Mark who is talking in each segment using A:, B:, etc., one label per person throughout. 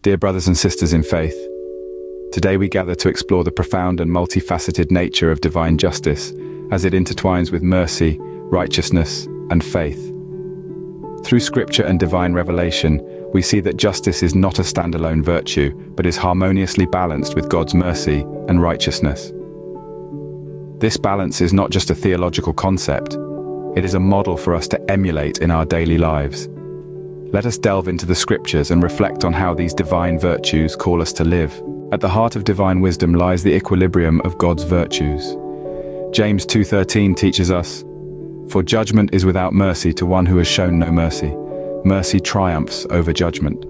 A: Dear brothers and sisters in faith, today we gather to explore the profound and multifaceted nature of divine justice as it intertwines with mercy, righteousness, and faith. Through scripture and divine revelation, we see that justice is not a standalone virtue, but is harmoniously balanced with God's mercy and righteousness. This balance is not just a theological concept, it is a model for us to emulate in our daily lives. Let us delve into the scriptures and reflect on how these divine virtues call us to live. At the heart of divine wisdom lies the equilibrium of God's virtues. James 2:13 teaches us, "For judgment is without mercy to one who has shown no mercy. Mercy triumphs over judgment."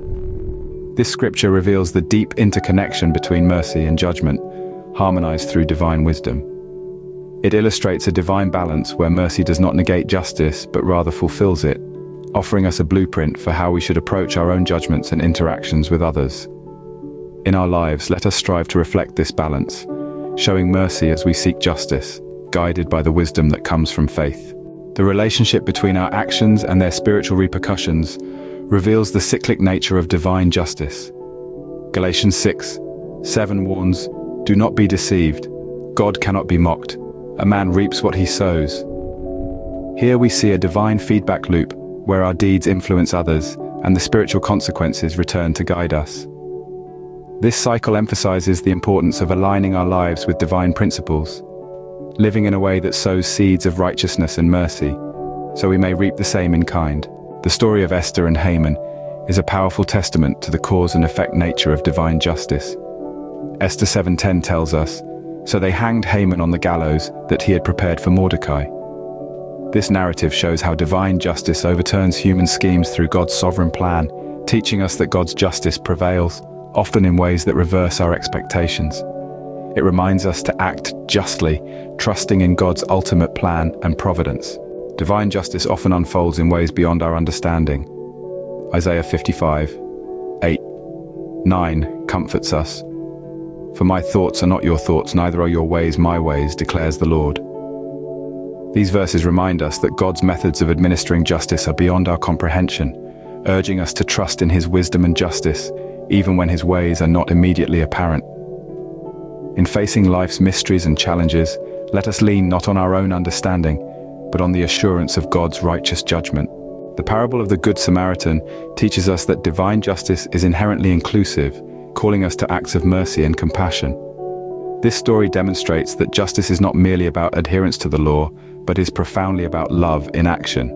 A: This scripture reveals the deep interconnection between mercy and judgment, harmonized through divine wisdom. It illustrates a divine balance where mercy does not negate justice, but rather fulfills it, offering us a blueprint for how we should approach our own judgments and interactions with others. In our lives, let us strive to reflect this balance, showing mercy as we seek justice, guided by the wisdom that comes from faith. The relationship between our actions and their spiritual repercussions reveals the cyclic nature of divine justice. Galatians 6:7 warns, "Do not be deceived. God cannot be mocked. A man reaps what he sows." Here we see a divine feedback loop where our deeds influence others and the spiritual consequences return to guide us. This cycle emphasizes the importance of aligning our lives with divine principles, living in a way that sows seeds of righteousness and mercy, so we may reap the same in kind. The story of Esther and Haman is a powerful testament to the cause and effect nature of divine justice. Esther 7:10 tells us, "So they hanged Haman on the gallows that he had prepared for Mordecai." This narrative shows how divine justice overturns human schemes through God's sovereign plan, teaching us that God's justice prevails, often in ways that reverse our expectations. It reminds us to act justly, trusting in God's ultimate plan and providence. Divine justice often unfolds in ways beyond our understanding. Isaiah 55:8-9 comforts us. "For my thoughts are not your thoughts, neither are your ways my ways, declares the Lord." These verses remind us that God's methods of administering justice are beyond our comprehension, urging us to trust in His wisdom and justice, even when His ways are not immediately apparent. In facing life's mysteries and challenges, let us lean not on our own understanding, but on the assurance of God's righteous judgment. The parable of the Good Samaritan teaches us that divine justice is inherently inclusive, calling us to acts of mercy and compassion. This story demonstrates that justice is not merely about adherence to the law, but is profoundly about love in action.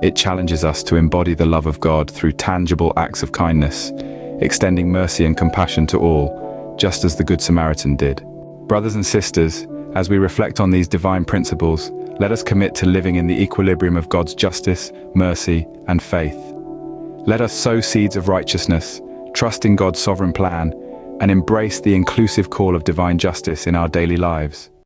A: It challenges us to embody the love of God through tangible acts of kindness, extending mercy and compassion to all, just as the Good Samaritan did. Brothers and sisters, as we reflect on these divine principles, let us commit to living in the equilibrium of God's justice, mercy, and faith. Let us sow seeds of righteousness, trust in God's sovereign plan, and embrace the inclusive call of divine justice in our daily lives.